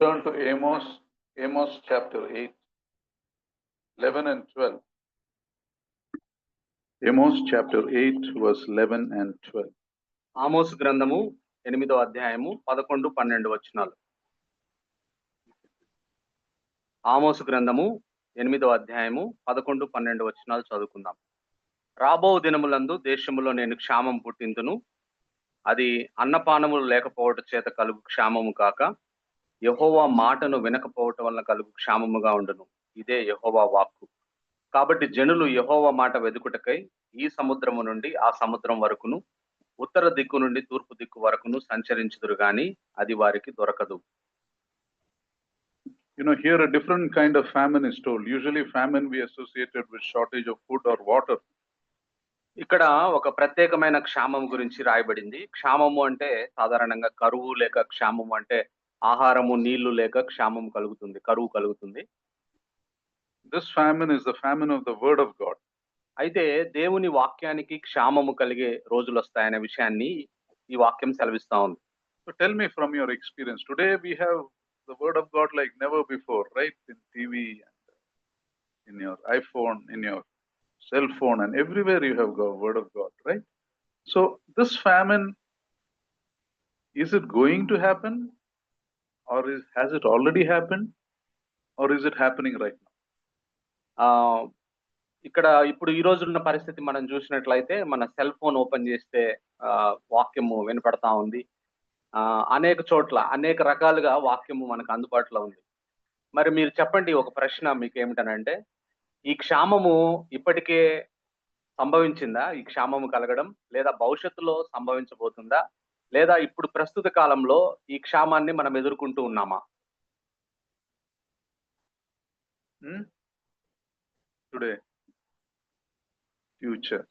Turn to Amos chapter 8, 11 and 12. Amos chapter 8, verse 11 and 12. ఆమోసు గ్రంథము 8వ అధ్యాయము 11, 12 వచనాలు. ఆమోసు గ్రంథము 8వ అధ్యాయము 11, 12 వచనాలు చదువుకుందాం. రాబో దినములందు దేశములో నేను క్షామం పుట్టింతును, అది అన్నపానములు లేకపోవట చేత కలుగు క్షామము కాక యెహోవా మాటను వినకపోవటం వలన కలుగు క్షామముగా ఉండును. ఇదే యెహోవా వాక్కు. కాబట్టి జనులు యెహోవా మాట వెదుకుటకై ఈ సముద్రము నుండి ఆ సముద్రం వరకును, ఉత్తర దిక్కు నుండి తూర్పు దిక్కు వరకును సంచరించుదురు గాని అది వారికి దొరకదు. Here a different kind of famine is told. Usually famine we associated with shortage of food or water. ఇక్కడ ఒక ప్రత్యేకమైన క్షామం గురించి రాయబడింది. క్షామము అంటే సాధారణంగా కరువు లేక క్షామము అంటే ఆహారము నీళ్లు లేక క్షామం కలుగుతుంది, కరువు కలుగుతుంది. This famine is the famine of the word of God. అయితే దేవుని వాక్యానికి క్షామము కలిగే రోజులు వస్తాయనే విషయాన్ని ఈ వాక్యం సెలవిస్తా ఉంది. So tell me from your experience. Today we have the word of God like never before, right? In TV, and in your iPhone, in your cell phone, and everywhere you have got word of God, right? So this famine, is it going to happen, or has it already happened, or is it happening right now? ఇక్కడ ఇప్పుడు ఈ రోజు ఉన్న పరిస్థితి మనం చూసినట్లయితే మన cell phone open చేస్తే వాక్యము వినపడతా ఉంది. అనేక చోట్ల అనేక రకాలుగా వాక్యము మనకు అందుబాటులో ఉంది. మరి మీరు చెప్పండి, ఒక ప్రశ్న మీకు ఏమిటనంటే, ఈ క్షామము ఇప్పటికే సంభవించిందా? ఈ క్షామము కలగడం, లేదా భవిష్యత్తులో సంభవించబోతుందా, లేదా ఇప్పుడు ప్రస్తుత కాలంలో ఈ క్షామాన్ని మనం ఎదుర్కొంటూ ఉన్నామా? Today, future.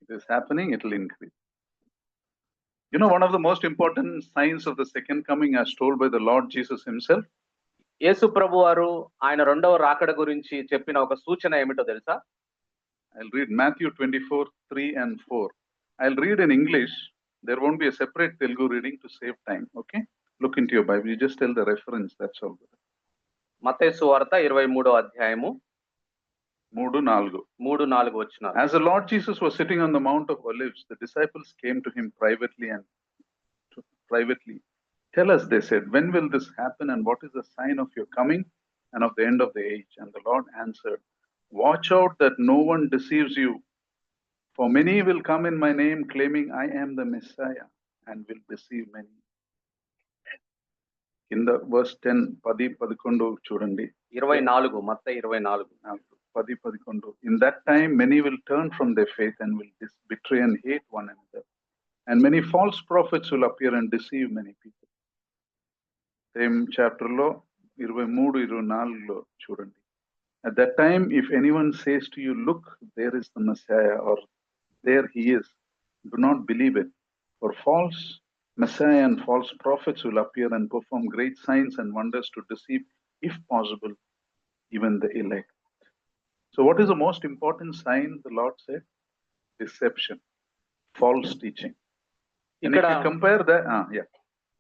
It is happening, it will increase. One of the most important signs of the second coming as told by the Lord Jesus himself. యేసు ప్రభు వారు ఆయన రెండవ రాకడ గురించి చెప్పిన ఒక సూచన ఏమిటో తెలుసా? I'll read Matthew 24, 3 and 4. I'll read in English. There won't be a separate Telugu reading to save time. Okay? Look into your Bible. You just tell the reference. That's all. మత్తయి సువార్త 23వ అధ్యాయము 3-4 వచనాలు. As the Lord Jesus was sitting on the Mount of Olives, the disciples came to him privately. Tell us, they said, when will this happen, and what is the sign of your coming and of the end of the age? And the Lord answered, watch out that no one deceives you, for many will come in my name, claiming I am the Messiah, and will deceive many. In the verse 10, 10-11 చూడండి. 24, మత్తయి 24. 10-11. In that time many will turn from their faith and will betray and hate one another, and many false prophets will appear and deceive many people. Same chapter లో 23-24 చూడండి. At that time, if anyone says to you, look, there is the Messiah, or there he is, do not believe it, for false Messiah and false prophets will appear and perform great signs and wonders to deceive, if possible, even the elect. So what is the most important sign, the Lord said? Deception, false teaching. And if you compare that,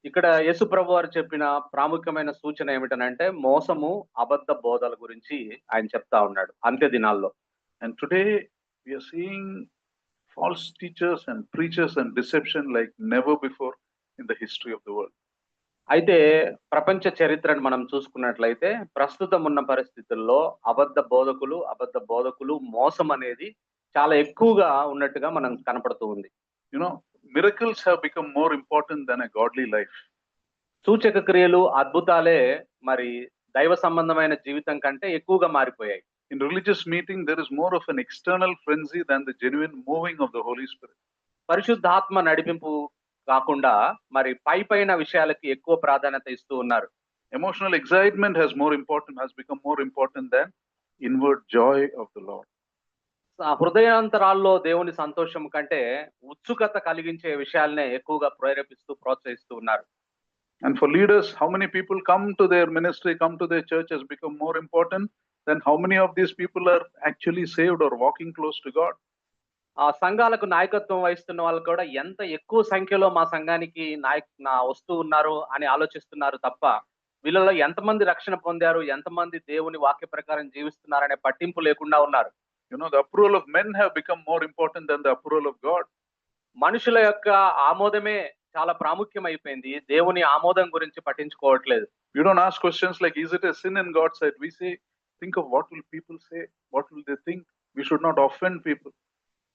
ఇక్కడ యేసు ప్రభు వారు చెప్పిన ప్రాముఖ్యమైన సూచన ఏమిటనంటే, మోసము, అబద్ధ బోధల గురించి ఆయన చెప్తా ఉన్నాడు అంత్య దినాల్లో. And today we are seeing false teachers and preachers and deception like never before in the history of the world. అయితే ప్రపంచ చరిత్రను మనం చూసుకున్నట్లయితే ప్రస్తుతం ఉన్న పరిస్థితుల్లో అబద్ధ బోధకులు మోసం అనేది చాలా ఎక్కువగా ఉన్నట్టుగా మనం కనపడుతూ ఉంది. Miracles have become more important than a godly life. సూచక క్రియలు, అద్భుతాలే మరి దైవ సంబంధమైన జీవితం కంటే ఎక్కువగా మారిపోయాయి. In religious meeting there is more of an external frenzy than the genuine moving of the Holy Spirit. పరిశుద్ధాత్మ నడిపింపు కాకుండా మరి పైన విషయాలకి ఎక్కువ ప్రాధాన్యత ఇస్తూ ఉన్నారు. Emotional excitement has become more important than inward joy of the Lord. హృదయాంతరాల్లో దేవుని సంతోషం కంటే ఉత్సుకత కలిగించే విషయాలనే ఎక్కువగా ప్రోత్సహిస్తూ ఉన్నారు. And for leaders, how many people come to their ministry, come to their church has become more important than how many of these people are actually saved or walking close to God. ఆ సంఘాలకు నాయకత్వం వహిస్తున్న వాళ్ళు కూడా ఎంత ఎక్కువ సంఖ్యలో మా సంఘానికి వస్తూ ఉన్నారు అని ఆలోచిస్తున్నారు తప్ప, వీళ్ళలో ఎంతమంది రక్షణ పొందారు, ఎంతమంది దేవుని వాక్య ప్రకారం జీవిస్తున్నారనే పట్టింపు లేకుండా ఉన్నారు. You know, the approval of men have become more important than the approval of God. మనుషుల యొక్క ఆమోదమే చాలా ప్రాముఖ్యమైపోయింది. దేవుని ఆమోదం గురించి పట్టించుకోవట్లేదు. We don't ask questions like, is it a sin in God's sight? We say, think of what will people say? What will they think? We should not offend people.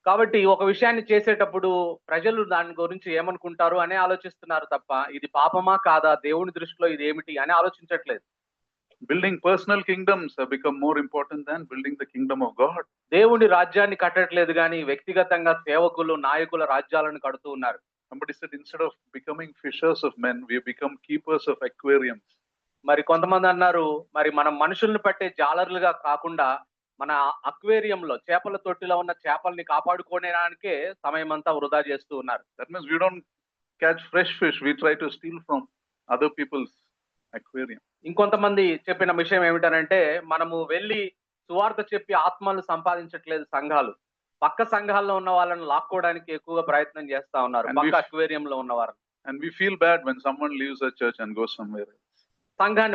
కాబట్టి ఒక విషయాన్ని చేసేటప్పుడు ప్రజలు దాని గురించి ఏమనుకుంటారు అని ఆలోచిస్తున్నారు తప్ప, ఇది పాపమా కాదా, దేవుని దృష్టిలో ఇది ఏమిటి అని ఆలోచించట్లేదు. Building personal kingdoms have become more important than building the kingdom of God. దేవుని రాజ్యాన్ని కట్టట్లేదు కానీ వ్యక్తిగతంగా సేవకులు, నాయకుల రాజ్యాలను కడుతూ ఉన్నారు. Somebody said, instead of becoming fishers of men, we become keepers of aquariums. మరి కొంతమంది అన్నారు, మరి మనం మనుషుల్ని పట్టే జాలర్లుగా కాకుండా మన అక్వేరియంలో, చేపల తొట్టిలో ఉన్న చేపల్ని కాపాడుకోవడానికే సమయం అంతా వృధా చేస్తూ ఉన్నారు. That means we don't catch fresh fish. We try to steal from other people's aquarium. ఇంకొంతమంది చెప్పిన విషయం ఏమిటనంటే, మనము వెళ్ళి సువార్త చెప్పి ఆత్మలను సంపాదించట్లేదు సంఘాలు, పక్క సంఘాల్లో ఉన్న వాళ్ళని లాక్కోవడానికి ఎక్కువగా ప్రయత్నం చేస్తా ఉన్నారు, పక్క అక్వేరియంలో ఉన్నవారు. And we feel bad when someone leaves a church and goes somewhere else.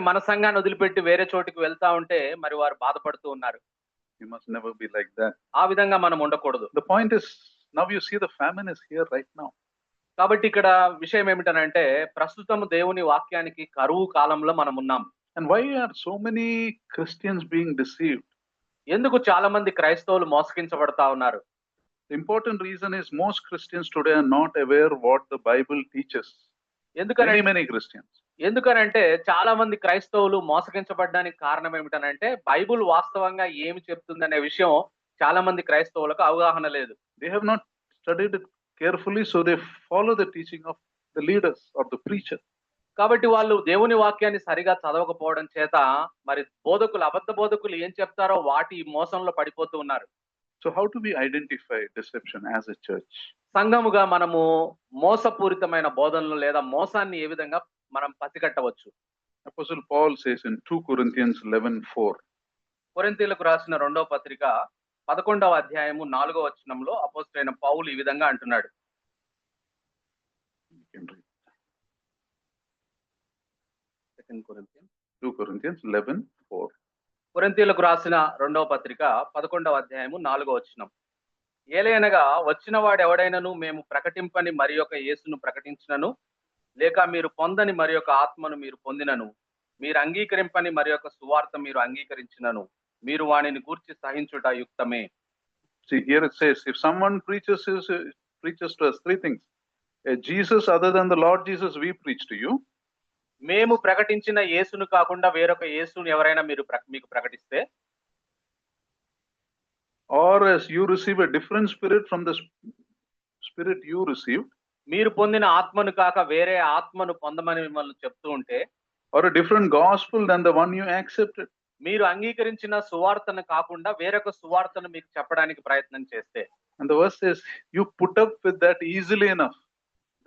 మన సంఘాన్ని వదిలిపెట్టి వేరే చోటికి వెళ్తా ఉంటే మరి వారు బాధపడుతూ ఉన్నారు. We must never be like that. ఆ విధంగా మనం ఉండకూడదు. The point is, now you see the famine is here right now. కాబట్టి ఇక్కడ విషయం ఏమిటనంటే, ప్రస్తుతం దేవుని వాక్యానికి కరువు కాలంలో మనం ఉన్నాం. And why are so many Christians being deceived? ఎందుకు చాలా మంది క్రైస్తవులు మోసగించబడతా ఉన్నారు? The important reason is most Christians today are not aware what the Bible teaches. Many Christians. ఎందుకనంటే చాలా మంది క్రైస్తవులు మోసగించబడడానికి కారణం ఏమిటనంటే, బైబిల్ వాస్తవంగా ఏమి చెప్తుందనే విషయం చాలా మంది క్రైస్తవులకు అవగాహన లేదు. They have not studied it carefully, so they follow the teaching of the leaders or the preacher. కాబట్టి వాళ్ళు దేవుని వాక్యాన్ని సరిగా చదవకపోవడం చేత మరి అబద్ధ బోధకులు ఏం చెప్తారో వాటి మోసంలో పడిపోతూ ఉన్నారు. So how do we identify deception as a church? సంఘముగా మనము మోసపూరితమైన బోధనలు లేదా మోసాన్ని ఏ విధంగా మనం పసిగట్టవచ్చు? Apostle Paul says in 2 Corinthians 11:4. కొరింథీయులకు రాసిన 2వ పత్రిక 11వ అధ్యాయము 4వ వచనంలో అపోస్తలుడైన పౌలు ఈ విధంగా అంటున్నాడు. 2 Corinthians 11:4. కొరింథీయులకు రాసిన 2వ పత్రిక 11వ అధ్యాయము 4వ వచనం. ఏలయనగా వచ్చిన వాడు ఎవడైనను మేము ప్రకటింపని మరి యొక్క యేసును ప్రకటించినను, లేక మీరు పొందని మరి యొక్క ఆత్మను మీరు పొందినను, మీరు అంగీకరింపని మరి యొక్క సువార్త మీరు అంగీకరించినను, మీరు వానిని గూర్చి సహించుట యుక్తమే. See, here it says, if someone preaches to us three things: a Jesus other than the Lord Jesus we preach to you, మేము ప్రకటించిన యేసును కాకుండా వేరొక యేసును ఎవరైనా మీకు ప్రకటిస్తే, or as you receive a different spirit from the spirit you received, మీరు పొందిన ఆత్మను కాక వేరే ఆత్మను పొందమని మిమ్మల్ని చెప్తూ ఉంటే, or a different gospel than the one you accepted, మీరు అంగీకరించిన సువార్తను కాకుండా వేరొక సువార్తను మీకు చెప్పడానికి ప్రయత్నం చేస్తే, and the verse says you put up with that easily enough,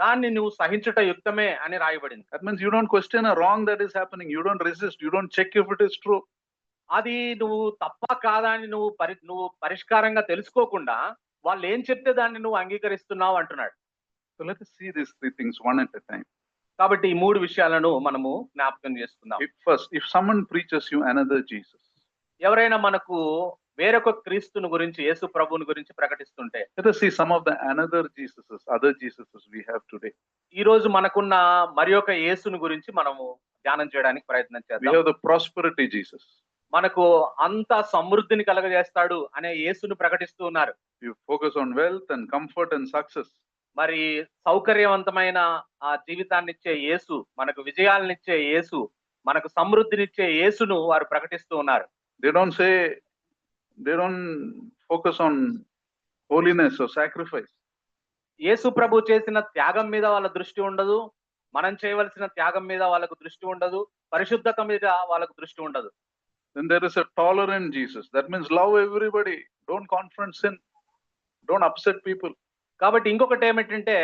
దాన్ని నువ్వు సహించుట యుక్తమే అని రాయబడింది. That means you don't question a wrong that is happening, you don't resist, you don't check if it is true. అది నువ్వు తప్ప కాదా అని నువ్వు పరిష్కారంగా తెలుసుకోకుండా వాళ్ళు ఏం చెప్తే దాన్ని నువ్వు అంగీకరిస్తున్నావు అంటున్నాడు. So let us see these three things one at a time. కాబట్టి ఈ 3 విషయాలను మనము జ్ఞాపకం చేసుకుందాం. First, if someone preaches you another Jesus, ఎవరైనా మనకు వేరొక క్రీస్తుని గురించి, యేసు ప్రభువుని గురించి ప్రకటిస్తుంటే, let us see some of the other Jesuses we have today. ఈ రోజు మనకున్న మరి ఒక యేసుని గురించి మనము ధ్యానం చేయడానికి ప్రయత్నం We చేద్దాం. have the prosperity Jesus. మనకు అంత సమృద్ధిని కలగజేస్తాడు అనే యేసును ప్రకటిస్తూ ఉన్నారు. You focus on wealth and comfort and success. మరి సౌకర్యవంతమైన ఆ జీవితాన్ని ఇచ్చే యేసు, మనకు విజయాలనిచ్చే యేసు, మనకు సమృద్ధినిచ్చే యేసును వారు ప్రకటిస్తూ ఉన్నారు. They don't focus on holiness or sacrifice. యేసు ప్రభు చేసిన త్యాగం మీద వాళ్ళ దృష్టి ఉండదు, మనం చేయవలసిన త్యాగం మీద వాళ్ళకు దృష్టి ఉండదు, పరిశుద్ధత మీద వాళ్ళకు దృష్టి ఉండదు. Then there is a tolerant Jesus. That means love everybody, don't confront sin, don't upset people. కాబట్టి ఇంకొకటి ఏమిటంటే,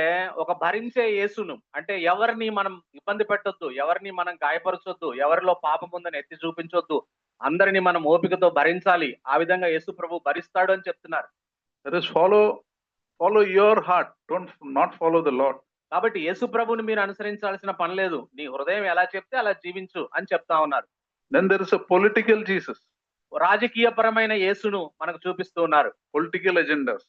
ఒక భరించే యేసును, అంటే ఎవరిని మనం ఇబ్బంది పెట్టొద్దు, ఎవరిని మనం గాయపరచొద్దు, ఎవరిలో పాపం ఉందని ఎత్తి చూపించొద్దు, అందరిని మనం ఓపికతో భరించాలి. ఆ విధంగా యేసు ప్రభు భరిస్తాడు అని చెప్తున్నారు. Let us follow Follow your heart. Don't not follow the Lord. కాబట్టి యేసు ప్రభువుని మీరు అనుసరించాల్సిన పని లేదు. నీ హృదయం ఎలా చెప్తే అలా జీవించు అని చెప్తా ఉన్నారు. Then there is a political Jesus. రాజకీయపరమైన యేసును మనకు చూపిస్తూ ఉన్నారు. Political agendas.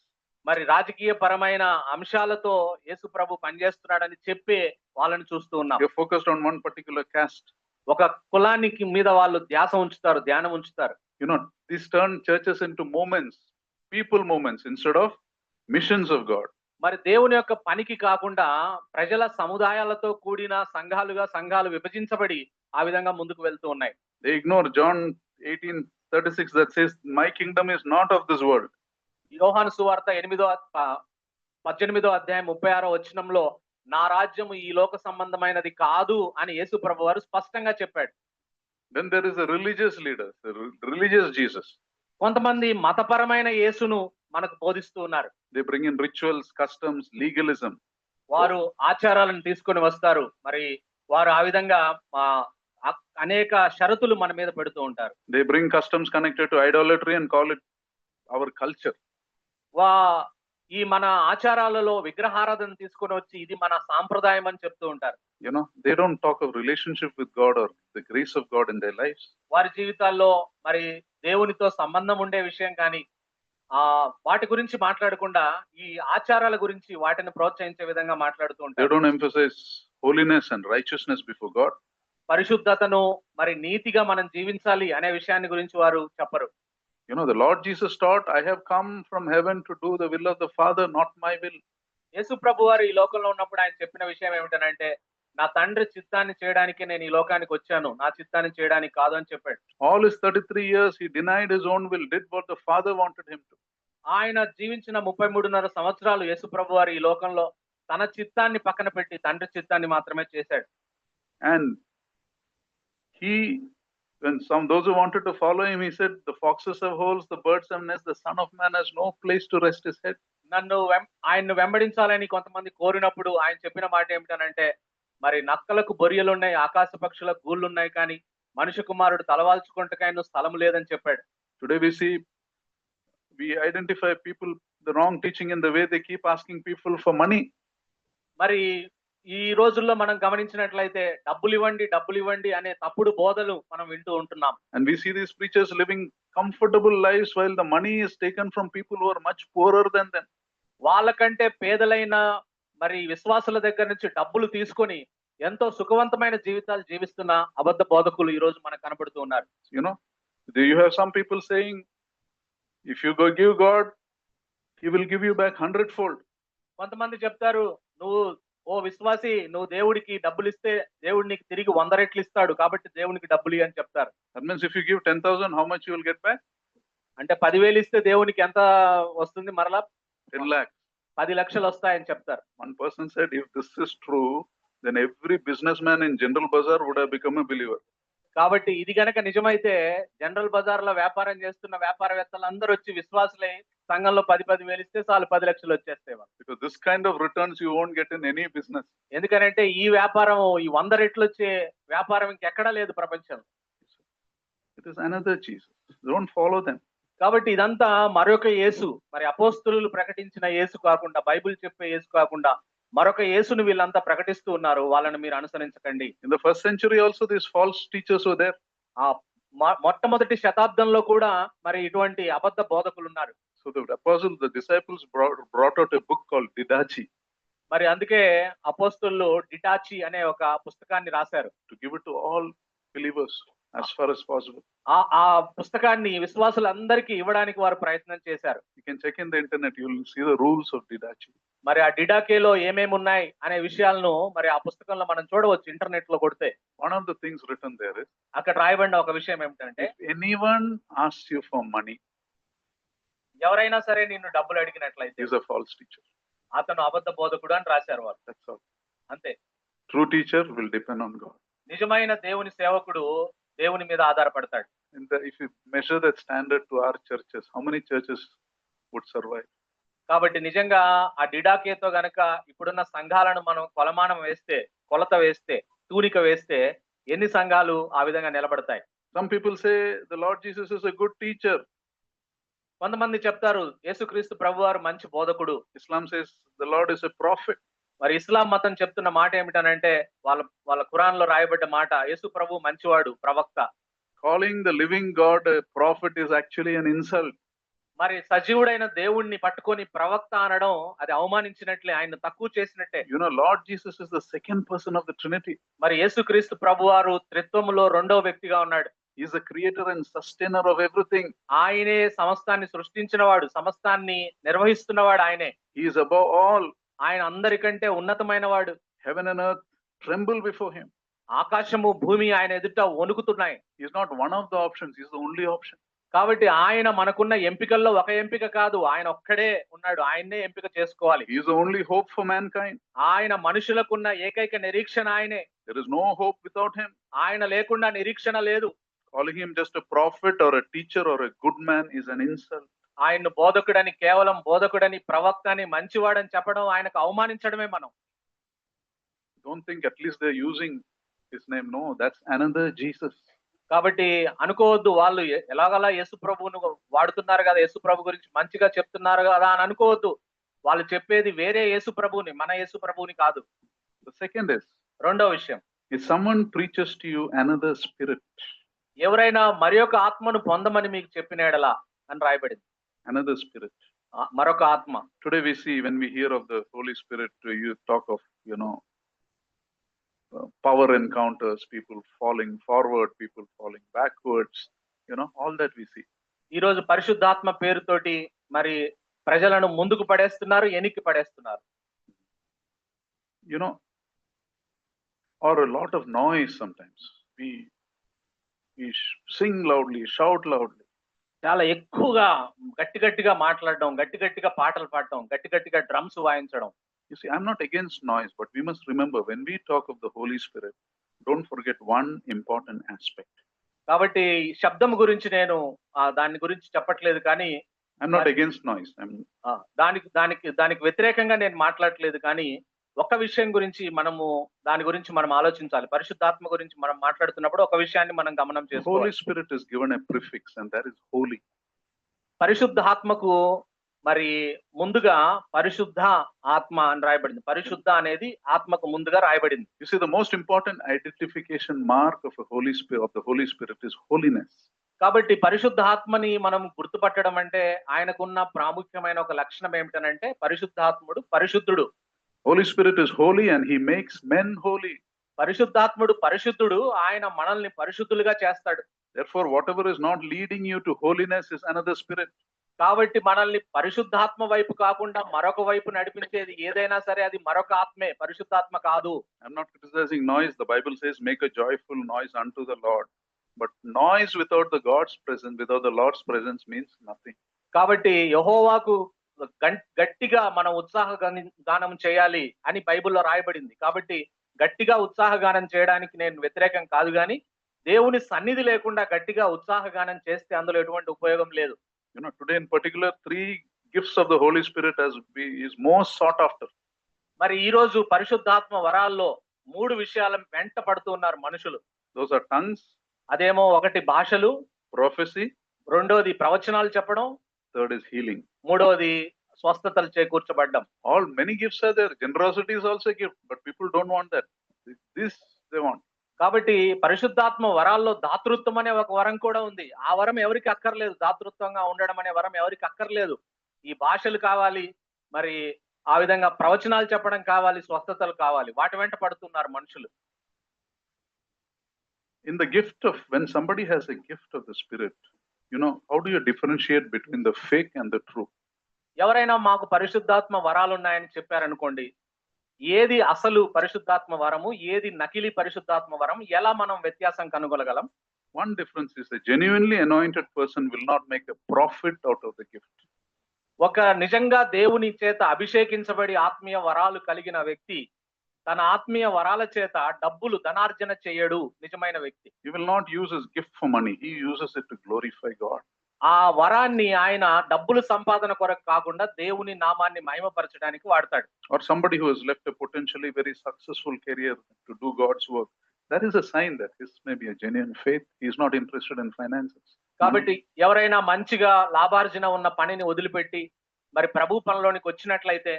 మరి రాజకీయపరమైన అంశాలతో యేసు ప్రభు పనిచేస్తున్నాడని చెప్పి వాళ్ళని చూస్తూ ఉన్నాం. You're focused on one particular caste. ఒక కులానికి మీద వాళ్ళు ధ్యాస ఉంచుతారు, ధ్యానం ఉంచుతారు. You know, these turn churches into moments, people moments instead of missions of God. మరి దేవుని యొక్క పనికి కాకుండా ప్రజల సముదాయాలతో కూడిన సంఘాలు విభజించబడి ఆ విధంగా ముందుకు వెళ్తూ ఉన్నాయి. They ignore John 18:36 that says, "My kingdom is not of this world." యోహాను సువార్త 18వ అధ్యాయం 36వ వచనంలో నా రాజ్యము ఈ లోక సంబంధమైనది కాదు అని యేసు ప్రభు వారు స్పష్టంగా చెప్పాడు. Then there is a religious leader, religious Jesus. కొంతమంది మతపరమైన యేసును మనకు బోధిస్తూ ఉన్నారు. They bring in rituals, customs, legalism. వారు ఆచారాలను తీసుకొని వస్తారు. మరి వారు ఆ విధంగా అనేక షరతులు మన మీద పెడుతూ ఉంటారు. They bring customs connected to idolatry and call it our culture. ఈ మన ఆచారాలలో విగ్రహారాధన తీసుకొని వచ్చి ఇది మన సాంప్రదాయం అని చెప్తూ ఉంటారు. You know, they don't talk of relationship with God or the grace of God in their lives. వారి జీవితాల్లో మరి దేవునితో సంబంధం ఉండే విషయం కానీ వాటి గురించి మాట్లాడకుండా ఈ ఆచారాల గురించి వాటిని ప్రోత్సహించే విధంగా మాట్లాడుతూ They ఉంటారు. don't emphasize holiness and righteousness before God. పరిశుద్ధతను మరి నీతిగా మనం జీవించాలి అనే విషయాన్ని గురించి వారు చెప్పరు. You know, the Lord Jesus taught, "I have come from heaven to do the will of the Father, not my will." యేసు ప్రభు వారు ఈ లోకంలో ఉన్నప్పుడు ఆయన చెప్పిన విషయం ఏమిటనంటే నా తండ్రి చిత్తాన్ని చేయడానికి నేను ఈ లోకానికి వచ్చాను, నా చిత్తాన్ని చేయడానికి కాదు అని చెప్పాడు. All his 33 years he denied his own will, did what the Father wanted him to. ఆయన జీవించిన 33.5 సంవత్సరాలు యేసు ప్రభు వారు ఈ లోకంలో తన చిత్తాన్ని పక్కన పెట్టి తండ్రి చిత్తాన్ని మాత్రమే చేశాడు. And when those who wanted to follow him, he said, "The foxes have holes, the birds have nests, the Son of Man has no place to rest his head." ఆయన్ను వెంబడించాలని కొంతమంది కోరినప్పుడు ఆయన చెప్పిన మాట ఏమిటనంటే మరి నక్కలకు బొరియలు ఉన్నాయి, ఆకాశ పక్షులకు గూళ్ళు ఉన్నాయి, కానీ మనుష్య కుమారుడు తలవాల్చుకుంటకైనా స్థలం లేదని చెప్పాడు. Today we identify people the wrong teaching in the way they keep asking people for money. మరి ఈ రోజుల్లో మనం గమనించినట్లయితే డబ్బులు ఇవ్వండి అనే తప్పుడు బోధలు మనం వింటూ ఉంటున్నాం. And we see these preachers living comfortable lives while the money is taken from people who are much poorer than them. వాళ్ళకంటే పేదలైన మరి విశ్వాసుల దగ్గర నుంచి డబ్బులు తీసుకొని ఎంతో సుఖవంతమైన జీవితాలు జీవిస్తున్న అబద్ధ బోధకులు ఈ రోజు మనకు కనబడుతూ ఉన్నారు. You know, you have some people saying, if you go give God, he will give you back 100-fold. కొంతమంది చెప్తారు, ఓ విశ్వాసి నువ్వు దేవుడికి డబ్బులు ఇస్తే దేవుడు నీకు తిరిగి 100 రెట్లు ఇస్తాడు, కాబట్టి దేవునికి డబ్బులు అని చెప్తారు. That means if you give 10,000, how much you will get back? అంటే 10,000 ఇస్తే దేవునికి ఎంత వస్తుంది? మరలా 10 lakhs. 10 లక్షలు వస్తాయని చెప్తారు. One person said, if this is true, then every businessman in General Bazaar would have become a believer. కాబట్టి ఇది గనక నిజమైతే జనరల్ బజార్ లో వ్యాపారం చేస్తున్న వ్యాపారవేత్తలు అందరూ వచ్చి విశ్వాసులై సంఘంలో 10,000 ఇస్తే చాలు 10 లక్షలు వచ్చేస్తాయి. Because this kind of returns you won't get in any business. ఎందుకంటే ఈ వ్యాపారం ఈ 100 రెట్లు వచ్చే వ్యాపారం ఇంకెక్కడా లేదు ప్రపంచంలో. It is another Jesus. Don't follow them. కాబట్టి ఇదంతా మరొక యేసు, మరి అపోస్తలులు ప్రకటించిన యేసు కాకుండా, బైబిల్ చెప్పే యేసు కాకుండా మరొక యేసును వీళ్ళంతా ప్రకటిస్తూ ఉన్నారు. వాళ్ళని మీరు అనుసరించకండి. In the first century also these false teachers were there. మొట్టమొదటి శతాబ్దంలో కూడా మరి ఇటువంటి అబద్ధ బోధకులు ఉన్నారు. So the disciples brought out a book called Didache. మరి అందుకే అపోస్తలులు డిటాచి అనే ఒక పుస్తకాన్ని రాశారు. To give it to all believers as far as possible. ఆ పుస్తకాన్ని విశ్వాసులందరికీ ఇవ్వడానికి వారు ప్రయత్నం చేశారు. You can check in the internet, you will see the rules of Didache. మరి ఆ డిడాకేలో ఏమేమి ఉన్నాయి అనే విషయాలను మరి ఆ పుస్తకంలో మనం చూడవచ్చు ఇంటర్నెట్ లో కొడితే. One of the things written there is, అక్కడ రాయబడిన ఒక విషయం ఏమిటంటే, if anyone asks you for money, ఎవరైనా సరే నిన్ను డబ్బులు అడిగినట్లయితే he is a false teacher. అతను అబద్ధ బోధకుడు అని రాశారు వారు. That's all. అంతే. True teacher will depend on God. నిజమైన దేవుని సేవకుడు దేవుని మీద ఆధారపడతాడు. If you measure that standard to our churches, how many churches would survive? కాబట్టి నిజంగా ఆ డిడాకేతో గనక ఇప్పుడున్న సంఘాలను మనం కొలత వేస్తే తూనిక వేస్తే ఎన్ని సంఘాలు ఆ విధంగా నిలబడతాయి? Some people say the Lord Jesus is a good teacher. కొంతమంది చెప్తారు యేసుక్రీస్తు ప్రభువారు మంచి బోధకుడు. Islam says the Lord is a prophet. మరి ఇస్లాం మతం చెప్తున్న మాట ఏమిటనంటే వాళ్ళ వాళ్ళ ఖురాన్‌లో రాయబడ్డ మాట యేసు ప్రభు మంచివాడు, ప్రవక్త. Calling the living God a prophet is actually an insult. మరి సజీవుడైన దేవుణ్ణి పట్టుకొని ప్రవక్త అనడం అది అవమానించినట్లే, ఆయన్ని తక్కువ చేసినట్టే. You know, Lord Jesus is the second person of the Trinity. మరి యేసుక్రీస్తు ప్రభువారు త్రిత్వములో రెండో వ్యక్తిగా ఉన్నాడు. He is the creator and sustainer of everything. ఆయనే సమస్తాన్ని సృష్టించినవాడు, సమస్తాన్ని నిర్వహిస్తున్నవాడు ఆయనే. He is above all. ఆయన అందరికంటే ఉన్నతమైన వాడు. Heaven and earth tremble before him. ఆకాశము భూమి ఆయన ఎదుట వణుకుతున్నాయి. He is not one of the options, he is the only option. కాబట్టి ఆయన మనకున్న ఎంపికల్లో ఒక ఎంపిక కాదు, ఆయన ఒక్కడే ఉన్నాడు, ఆయన్నే ఎంపిక చేసుకోవాలి. He is the only hope for mankind. ఆయన మనుషులకున్న ఏకైక నిరీక్షణ ఆయనే. There is no hope without him. ఆయన లేకుండా నిరీక్షణ లేదు. Calling him just a prophet or a teacher or a good man is an insult. ఆయన్ను బోధకుడని, కేవలం బోధకుడని, ప్రవక్త అని, మంచివాడని చెప్పడం ఆయనకు అవమానించడమే మనం. Don't think at least they're using his name. No, that's another Jesus. కాబట్టి అనుకోవద్దు వాళ్ళు ఎలాగలా యేసు ప్రభువును వాడుతున్నారు కదా, యేసు ప్రభు గురించి మంచిగా చెప్తున్నారు కదా అని అనుకోవద్దు. వాళ్ళు చెప్పేది వేరే యేసు ప్రభువుని, మన యేసు ప్రభువుని కాదు. The second is, రెండో విషయం, if someone preaches to you another spirit, ఎవరైనా మరి ఒక ఆత్మను పొందమని మీకు చెప్పిన ఎడల అని రాయబడింది. another spirit. మరొక ఆత్మ. Today we see, when we hear of the Holy Spirit, you talk of, power encounters, people falling forward, people falling backwards, all that we see. ఈ రోజు పరిశుద్ధాత్మ పేరుతోటి మరి ప్రజలను ముందుకు పడేస్తున్నారు, వెనక్కి పడేస్తున్నారు. Or a lot of noise sometimes. We sing loudly, shout loudly. చాలా ఎక్కువగా గట్టిగా మాట్లాడడం, గట్టిగా పాటలు పాడడం, గట్టిగా డ్రమ్స్ వాయించడం. You see, I'm not against noise, but we must remember, when we talk of the Holy Spirit, don't forget one important aspect. కాబట్టి శబ్దం గురించి నేను దాని గురించి చెప్పట్లేదు, కానీ I'm not against noise. దానికి వ్యతిరేకంగా నేను మాట్లాడట్లేదు, కానీ ఒక విషయం గురించి దాని గురించి మనం ఆలోచించాలి. పరిశుద్ధాత్మ గురించి మనం మాట్లాడుతున్నప్పుడు ఒక విషయాన్ని మనం గమనం చేసుకోవాలి. Holy Spirit is given a prefix, and that is holy. పరిశుద్ధాత్మకు మరి ముందుగా పరిశుద్ధ ఆత్మ అని రాయబడింది. పరిశుద్ధ అనేది ఆత్మకు ముందుగా రాయబడింది. You see, the most important identification mark of the Holy Spirit is holiness. కాబట్టి పరిశుద్ధ ఆత్మని మనం గుర్తుపట్టడం అంటే ఆయనకున్న ప్రాముఖ్యమైన ఒక లక్షణం ఏమిటనంటే పరిశుద్ధాత్ముడు పరిశుద్ధుడు. Holy Spirit is holy and he makes men holy. పరిశుద్ధాత్ముడు పరిశుద్ధుడు, ఆయన మనల్ని పరిశుద్ధులుగా చేస్తాడు. Therefore, whatever is not leading you to holiness is another spirit. కాబట్టి మనల్ని పరిశుద్ధాత్మ వైపు కాకుండా మరొక వైపు నడిపించేది ఏదైనా సరే అది మరొక ఆత్మే, పరిశుద్ధాత్మ కాదు. I'm not criticizing noise. The Bible says, make a joyful noise unto the Lord. But noise without the Lord's presence means nothing. కాబట్టి యెహోవాకు గట్టిగా మనం ఉత్సాహ గానం చేయాలి అని బైబిల్లో రాయబడింది. కాబట్టి గట్టిగా ఉత్సాహ గానం చేయడానికి నేను వ్యతిరేకం కాదు, కానీ దేవుని సన్నిధి లేకుండా గట్టిగా ఉత్సాహ గానం చేస్తే అందులో ఎటువంటి ఉపయోగం లేదు. Today in particular, 3 gifts of the Holy Spirit is most sought after. మరి ఈ రోజు పరిశుద్ధాత్మ వరాల్లో 3 విషయాల వెంట పడుతూ ఉన్నారు మనుషులు. Those are tongues. అదేమో ఒకటి భాషలు, prophecy, రెండోది ప్రవచనాలు చెప్పడం, third is healing, మూడోది స్వస్థతలు చేకూర్చబడ్డం. All many gifts are there. Generosity is also a gift, but people don't want that. This they want. కాబట్టి పరిశుద్ధాత్మ వరాల్లో దాతృత్వం అనే ఒక వరం కూడా ఉంది. ఆ వరం ఎవరికి అక్కర్లేదు. దాతృత్వంగా ఉండడం అనే వరం ఎవరికి అక్కర్లేదు. ఈ భాషలు కావాలి, మరి ఆ విధంగా ప్రవచనాలు చెప్పడం కావాలి, స్వస్థతలు కావాలి, వాటి వెంట పడుతున్నారు మనుషులు. In the gift of, when somebody has a gift of the Spirit, how do you differentiate between the fake and the true? ఎవరైనా మాకు పరిశుద్ధాత్మ వరాలు ఉన్నాయని చెప్పారనుకోండి, ఏది అసలు పరిశుద్ధాత్మ వరము, ఏది నకిలీ పరిశుద్ధాత్మ వరం, ఎలా మనం వ్యత్యాసం కనుగొనగలం? One difference is a genuinely anointed person will not make a profit out of the gift. ఒక నిజంగా దేవుని చేత అభిషేకించబడి ఆత్మీయ వరాలు కలిగిన వ్యక్తి తన ఆత్మీయ వరాల చేత డబ్బులు ధనార్జన చేయడు. నిజమైన వ్యక్తి He will not use his gift for money. He uses it to glorify God. ఆ వరాన్ని ఆయన డబ్బులు సంపాదన కొరకు కాకుండా దేవుని నామాన్ని మహిమపరచడానికి వాడతాడు. Or somebody who has left a potentially very successful career to do God's work, that is a sign that his may be a genuine faith. He is not interested in finances. కాబట్టి ఎవరైనా మంచిగా లాభార్జన ఉన్న పనిని వదిలిపెట్టి మరి ప్రభు పనిలోనికి వచ్చినట్లయితే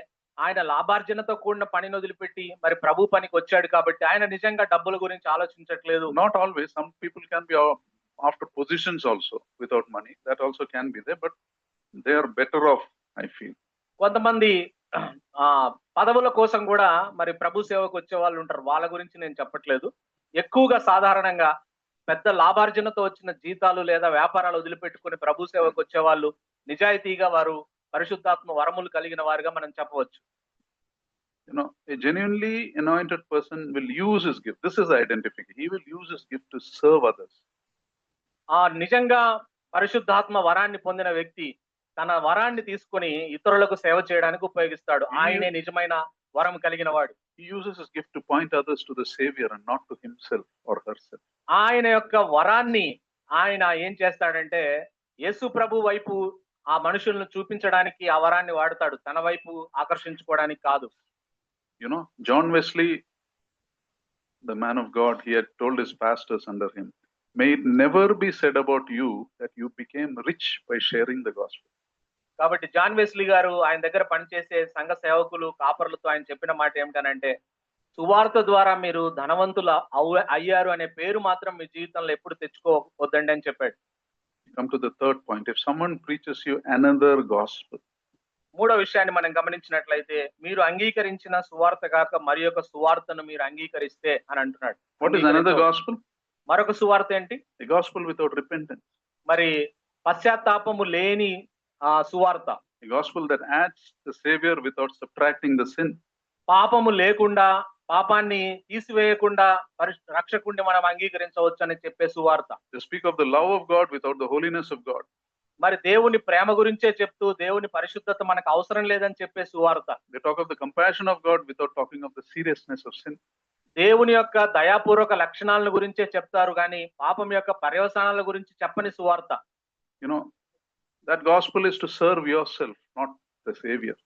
ఆయన లాభార్జనతో కూడిన పనిని వదిలిపెట్టి మరి ప్రభు పనికి వచ్చాడు కాబట్టి ఆయన నిజంగా డబ్బుల గురించి ఆలోచించట్లేదు. Not always. Some people can be after positions also without money. That also can be there, but they are better off, I feel. కొంతమంది పదవుల కోసం కూడా మరి ప్రభు సేవకు వచ్చే వాళ్ళు ఉంటారు. వాళ్ళ గురించి నేను చెప్పట్లేదు. ఎక్కువగా సాధారణంగా పెద్ద లాభార్జనతో వచ్చిన జీతాలు లేదా వ్యాపారాలు వదిలిపెట్టుకుని ప్రభు సేవకు వచ్చే వాళ్ళు నిజాయితీగా వారు పరిశుద్ధాత్మ వరములు కలిగిన వారుగా మనం చెప్పవచ్చు. You know, a genuinely anointed person will use his gift. This is identification. He will use his gift to serve others. నిజంగా పరిశుద్ధాత్మ వరాన్ని పొందిన వ్యక్తి తన వరాన్ని తీసుకొని ఇతరులకు సేవ చేయడానికి ఉపయోగిస్తాడు. ఆయనే నిజమైన వరం కలిగిన వాడు. He uses his gift to point others to the Savior and not to himself or herself. ఆయన యొక్క వరాన్ని ఆయన ఏం చేస్తాడంటే యేసు ప్రభు వైపు ఆ మనుషులను చూపించడానికి ఆ వరాన్ని వాడతాడు, తన వైపు ఆకర్షించుకోవడానికి కాదు. You know, John Wesley, the man of God, he had told his pastors under him, may it never be said about you that you became rich by sharing the gospel. కాబట్టి జాన్ వెస్లీ గారు ఆయన దగ్గర పనిచేసే సంఘ సేవకులు కాపరులతో ఆయన చెప్పిన మాట ఏమిటనంటే సువార్త ద్వారా మీరు ధనవంతులు అయ్యారు అనే పేరు మాత్రం మీ జీవితంలో ఎప్పుడు తెచ్చుకోవద్దండి అని చెప్పాడు. Come to the third point. If someone preaches you another gospel, మూడో విషయాన్ని మనం గమనించినట్లయితే మీరు అంగీకరించిన సువార్త కాక మరి యొక్క సువార్తను మీరు అంగీకరిస్తే అని అంటున్నాడు. what is another gospel? మరొక సువార్త ఏంటి? A gospel without repentance. మరి పశ్చాత్తాపము లేని సువార్త. A gospel that adds the Savior without subtracting the sin. పాపము లేకుండా పాపాన్ని తీసివేయకుండా రక్షకుడిని మనం అంగీకరించవచ్చు అని చెప్పే సువార్త. They speak of the love of God without the holiness of God. మరి దేవుని ప్రేమ గురించే చెప్తూ దేవుని పరిశుద్ధత మనకు అవసరం లేదని చెప్పే సువార్త. They talk of the compassion of God without talking of the seriousness of sin. దేవుని యొక్క దయాపూర్వక లక్షణాలను గురించే చెప్తారు కానీ పాపం యొక్క పర్యవసానాల గురించి చెప్పని సువార్త. You know, that gospel is to serve yourself, not the Savior.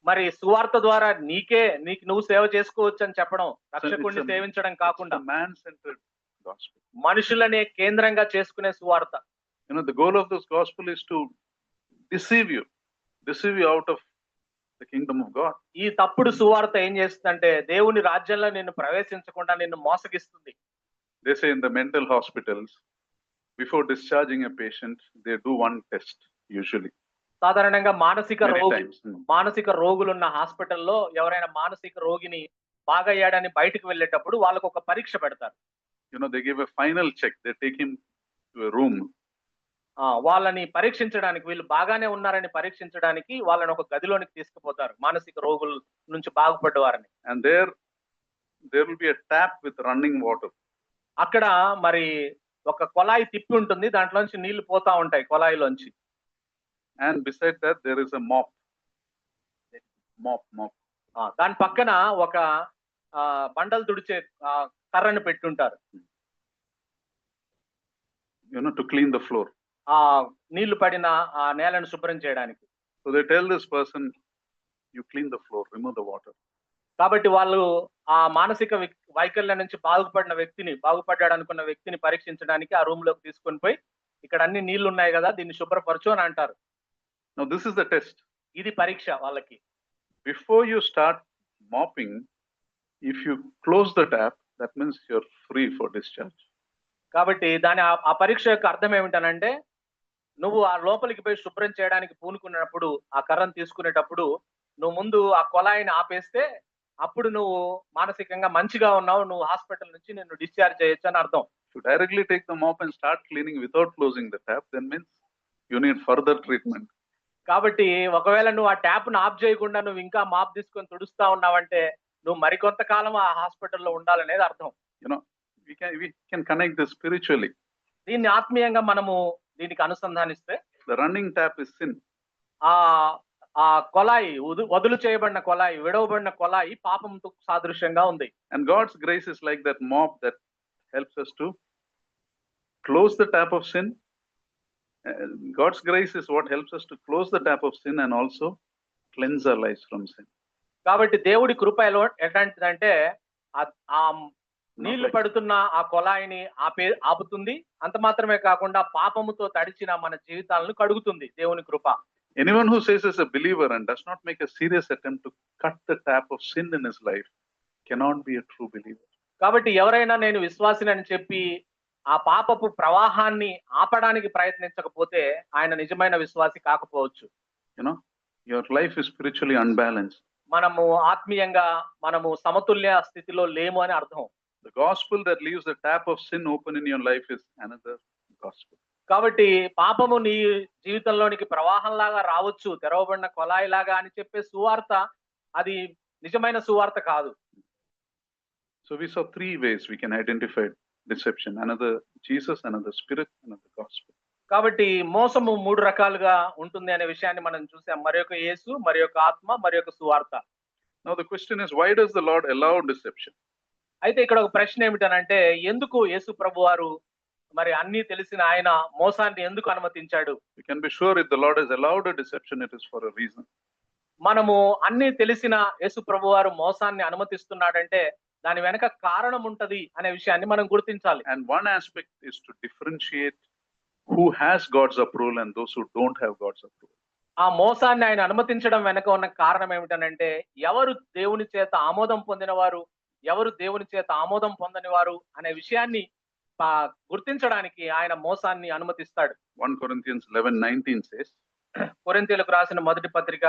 మరి సువార్త ద్వారా నీకు నువ్వు సేవ చేసుకోవచ్చు అని చెప్పడం, రక్షకుడిని సేవించడం కాకుండా man-centered gospel. మనుషులనే కేంద్రంగా చేసుకునే సువార్త. You know, the goal of this gospel is to deceive you out of the kingdom of God. ఈ తప్పుడు సువార్త ఏం చేస్తుందంటే దేవుని రాజ్యంలో నిన్ను ప్రవేశించకుండా నిన్ను మోసగిస్తుంది. They say in the mental hospitals, before discharging a patient, they do one test usually. సాధారణంగా మానసిక రోగులున్న హాస్పిటల్లో ఎవరైనా మానసిక రోగిని బాగయ్యాడని బయటకు వెళ్ళేటప్పుడు వాళ్ళకు ఒక పరీక్ష పెడతారు. You know, they give a final check. They take him to a room. వాళ్ళని పరీక్షించడానికి, వీళ్ళు బాగానే ఉన్నారని పరీక్షించడానికి వాళ్ళని ఒక గదిలోనికి తీసుకుపోతారు, మానసిక రోగుల నుంచి బాగుపడ్డ వారిని. And there will be a tap with running water. అక్కడ మరి ఒక కొలాయి తిప్పి ఉంటుంది, దాంట్లోంచి నీళ్లు పోతా ఉంటాయి కొలాయిలోంచి. And beside that there is a mop. దాని పక్కన ఒక బండలు తుడిచే కర్రను పెట్టుంటారు. You know, to clean the floor. నీళ్లు పడిన ఆ నేలను శుభ్రం చేయడానికి. So they tell this person, you clean the floor, remove the water. కాబట్టి వాళ్ళు ఆ మానసిక వైకల్యం నుంచి బాగుపడ్డాడు అనుకున్న వ్యక్తిని పరీక్షించడానికి ఆ రూమ్ లోకి తీసుకొని పోయి ఇక్కడ అన్ని నీళ్లు ఉన్నాయి కదా, దీన్ని శుభ్రపరచు అని అంటారు. Now this is the test. ఇది పరీక్ష వాళ్ళకి. Before you start mopping, if you close the tap, that means you're free for discharge. కాబట్టి ఆ పరీక్ష యొక్క అర్థం ఏమిటనంటే నువ్వు ఆ లోపలికి పోయి శుభ్రం చేయడానికి పూనుకున్నప్పుడు ఆ కర్రను తీసుకునేటప్పుడు నువ్వు ముందు ఆ కొలాయిని ఆపేస్తే అప్పుడు నువ్వు మానసికంగా మంచిగా ఉన్నావు, నువ్వు హాస్పిటల్ నుంచి నిన్ను డిశ్చార్జ్ చేయొచ్చు అని అర్థం. To directly take the mop and start cleaning without closing the tap, then means you need further treatment. కాబట్టి ఒకవేళ నువ్వు ఆ ట్యాప్ ను ఆఫ్ చేయకుండా నువ్వు ఇంకా మాప్ తీసుకొని తుడుస్తా ఉన్నావంటే నువ్వు మరికొంతకాలం ఆ హాస్పిటల్లో ఉండాలనేది అర్థం. You know, we can connect this spiritually. దీన్ని ఆత్మీయంగా మనము దీనికి అనుసంధానిస్తే the running tap is sin. ఆ కొలాయి వదులు చేయబడిన కొలాయి, విడవబడిన కొలాయి పాపంతో సాదృశ్యంగా ఉంది. And God's grace is like that mop that helps us to close the tap of sin. God's grace is what helps us to close the tap of sin and also cleanse our lives from sin. కాబట్టి దేవుడి కృప ఎట్లాంటిదంటే ఆ నీళ్లు పడుతున్న ఆ కొలాయిని ఆపుతుంది. అంత మాత్రమే కాకుండా పాపముతో తడిచిన మన జీవితాలను కడుగుతుంది దేవుని కృప. Anyone who says is a believer and does not make a serious attempt to cut the tap of sin in his life cannot be a true believer. కాబట్టి ఎవరైనా నేను విశ్వాసిని అని చెప్పి ఆ పాపపు ప్రవాహాన్ని ఆపడానికి ప్రయత్నించకపోతే ఆయన నిజమైన విశ్వాసి కాకపోవచ్చు. You know, your life is spiritually unbalanced. మనము ఆత్మీయంగా మనము సమతుల్య స్థితిలో లేము అని అర్థం. The gospel that leaves the tap of sin open in your life is another gospel. కాబట్టి పాపము నీ జీవితంలోనికి ప్రవాహంలాగా రావచ్చు, తెరవబడిన కొలాయి లాగా అని చెప్పే సువార్త అది నిజమైన సువార్త కాదు. So we saw three ways we can identify deception: another Jesus, another spirit, another gospel. కాబట్టి మోసము మూడు రకాలుగా ఉంటుంది అనే విషయాన్ని మనం చూసాం. మరి ఒక యేసు, మరి ఒక ఆత్మ, మరి ఒక సువార్త. Now the question is, why does the Lord allow deception? అయితే ఇక్కడ ఒక ప్రశ్న ఏమిటనంటే, ఎందుకు యేసు ప్రభువారు మరి అన్ని తెలిసిన ఆయన మోసాన్ని ఎందుకు అనుమతించాడు? You can be sure if the Lord has allowed a deception, it is for a reason. మనము అన్ని తెలిసిన యేసు ప్రభువారు మోసాన్ని అనుమతిస్తున్నాడంటే దాని వెనక కారణం ఉంటది అనే విషయాన్ని మనం గుర్తించాలి. And one aspect is to differentiate who has God's approval and those who don't have God's approval. ఆ మోసాన్ని ఆయన అనుమతించడం వెనక ఉన్న కారణం ఏమిటనంటే, ఎవరు దేవుని చేత ఆమోదం పొందిన వారు, ఎవరు దేవుని చేత ఆమోదం పొందని వారు అనే విషయాన్ని గుర్తించడానికి ఆయన మోసాన్ని అనుమతిస్తాడు. 1 Corinthians 11:19 says, కొరింథీయులకు రాసిన మొదటి పత్రిక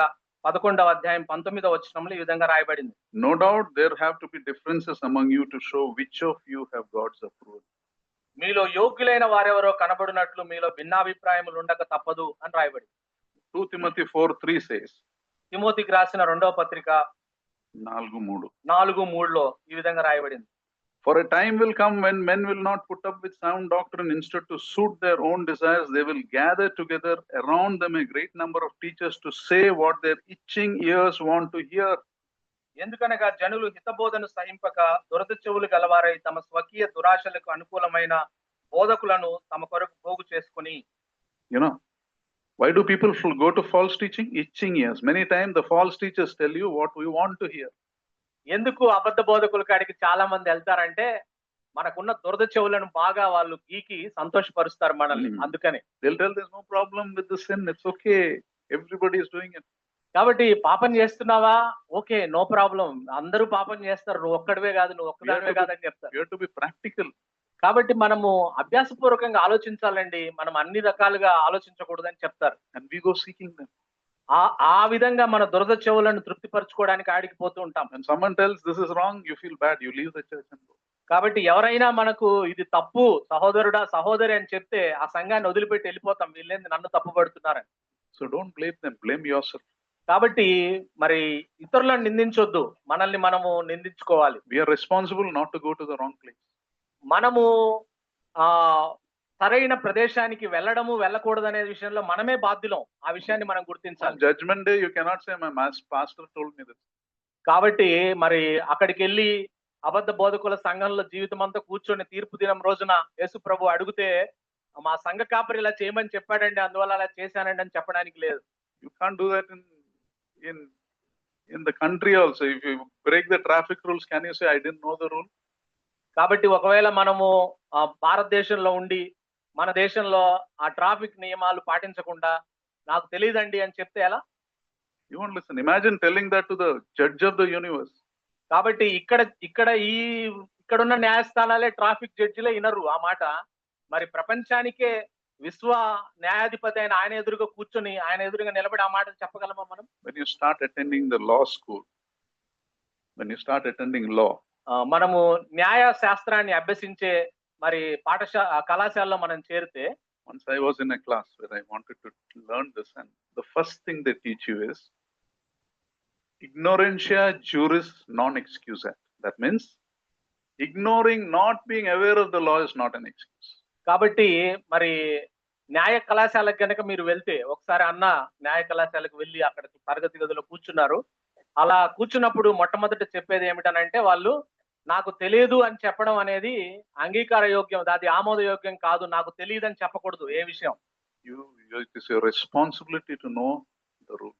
11వ అధ్యాయం 19వ వచనంలో ఈ విధంగా రాయబడింది. No doubt there have to be differences among you to show which of you have God's approval. మీలో యోగ్యులైన వారెవరో కనబడినట్లు మీలో భిన్నాభిప్రాయములు ఉండక తప్పదు అని రాయబడింది. 2 Timothy 4:3 says, తిమోతికి రాసిన 2వ పత్రిక 4:3లో ఈ విధంగా రాయబడింది. For a time will come when men will not put up with sound doctrine. Instead, to suit their own desires, they will gather together around them a great number of teachers to say what their itching ears want to hear. ఎందుకనగా జనులు హితబోధను సహింపక దురద చెవులు గలవారై తమ స్వకీయ దురాశలకు అనుకూలమైన బోధకులను తమ కొరకు పోగు చేసుకుని. You know, why do people go to false teaching? Itching ears. Many times the false teachers tell you what we want to hear. ఎందుకు అబద్ధ బోధకుల కాడికి చాలా మంది వెళ్తారంటే, మనకున్న దురద చెవులను బాగా వాళ్ళు గీకి సంతోషపరుస్తారు మనల్ని. అందుకని they'll tell there's no problem with the sin, it's okay, everybody is doing it. కాబట్టి పాపం చేస్తున్నావా, ఓకే, నో ప్రాబ్లం, అందరూ పాపం చేస్తారు, నువ్వు ఒక్కడివే కాదు, నువ్వు ఒక్కదానివే కాదని చెప్తారు. You have to be practical. కాబట్టి మనము అభ్యాసపూర్వకంగా ఆలోచించాలండి, మనం అన్ని రకాలుగా ఆలోచించకూడదని చెప్తారు. And we go seeking them. ఆ విధంగా మన దురద చెవులను తృప్తిపరచుకోవడానికి ఆడికి పోతూ ఉంటాం. When someone tells this is wrong, you feel bad, you leave the church and go. కాబట్టి ఎవరైనా మనకు ఇది తప్పు సహోదరుడా సహోదరి అని చెప్తే ఆ సంఘాన్ని వదిలిపెట్టి వెళ్ళిపోతాం, వీళ్ళేంది నన్ను తప్పు పడుతున్నారని. So don't blame them, blame yourself. కాబట్టి మరి ఇతరులను నిందించొద్దు, మనల్ని మనము నిందించుకోవాలి. We are responsible not to go to the wrong place. మనము సరైన ప్రదేశానికి వెళ్ళడము వెళ్ళకూడదు అనే విషయంలో మనమే బాధ్యులం. ఆ విషయాన్ని మనం గుర్తించాలి. Judgment day you cannot say my pastor told me this. కాబట్టి మరి అక్కడికి వెళ్ళి అబద్ధ బోధకుల సంఘంలో జీవితం అంతా కూర్చొని తీర్పు దినం రోజున యేసు ప్రభు అడిగితే మా సంఘ కాపరి ఇలా చేయమని చెప్పాడండి, అందువల్ల అలా చేశానండి అని చెప్పడానికి లేదు. You can't do that in the country also. If you break the traffic rules, can you say I didn't know the rule? కాబట్టి ఒకవేళ మనము భారతదేశంలో ఉండి మన దేశంలో ఆ ట్రాఫిక్ నియమాలు పాటించకుండా నాకు తెలియదండి అని చెప్తే ఎలా? You won't listen. Imagine telling that to the judge of the universe. కాబట్టి ఇక్కడున్న న్యాయస్థానాలే ట్రాఫిక్ జడ్జిలే వినరు ఆ మాట. మరి ప్రపంచానికే విశ్వ న్యాయాధిపతి అయిన ఆయన ఎదురుగా కూర్చొని ఆయన ఎదురుగా నిలబడి ఆ మాట చెప్పగలమా మనం? When you start attending the law school, when you start attending law, మనము న్యాయ శాస్త్రాన్ని అభ్యసించే మరి కళాశాలలో మనం చేరితే, once I was in a class where I wanted to learn this, and the first thing they teach you is ignorantia juris non excusat. That means ignoring, not being aware of the law is not an excuse. కాబట్టి మరి న్యాయ కళాశాలకు గనక మీరు వెళ్తే, ఒకసారి అన్న న్యాయ కళాశాలకు వెళ్ళి అక్కడ తరగతి గదిలో కూర్చున్నారు. అలా కూర్చున్నప్పుడు మొట్టమొదట చెప్పేది ఏమిటనంటే, వాళ్ళు నాకు తెలియదు అని చెప్పడం అనేది అంగీకార యోగ్యం, అది ఆమోద యోగ్యం కాదు, నాకు తెలియదు అని చెప్పకూడదు ఏ విషయం. It is your responsibility to know the rule.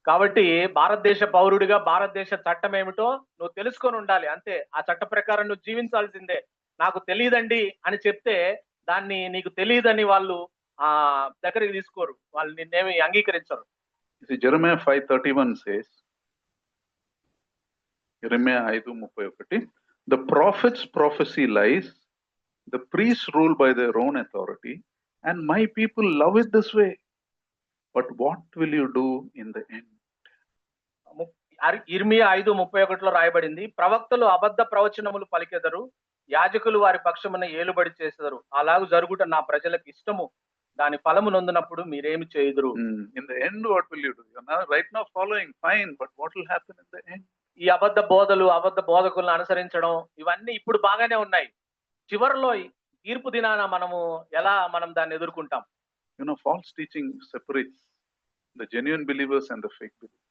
కాబట్టి భారతదేశ పౌరుడిగా భారతదేశ చట్టం ఏమిటో నువ్వు తెలుసుకొని ఉండాలి అంతే. ఆ చట్ట ప్రకారం నువ్వు జీవించాల్సిందే. నాకు తెలియదండి అని చెప్తే దాన్ని నీకు తెలియదని వాళ్ళు దగ్గరికి తీసుకోరు. వాళ్ళు నిన్నేమి అంగీకరించరు. See, Jeremiah 5:31 says, Jeremiah 5:31, the prophets prophecy lies, the priests rule by their own authority, and my people love it this way. But what will you do in the end? ఇర్మియా 5:31లో రాయబడింది, ప్రవక్తలు అబద్ధ ప్రవచనములు పలికెదరు, యాజకులు వారి పక్షమున ఏలుబడి చేసెదరు. అలాగు జరుగుట నా ప్రజలకు ఇష్టము, దాని ఫలము నొందినప్పుడు మీరేమి చేయుదురు. In the end, what will you do? You're now, right now following, fine, but what will happen in the end? ఈ అబద్ధ బోధలు, అబద్ధ బోధకులను అనుసరించడం ఇవన్నీ ఇప్పుడు బాగానే ఉన్నాయి. చివరిలో తీర్పు దినాన మనం దాన్ని ఎదుర్కొంటాం. False teaching separates the genuine believers and the fake believers.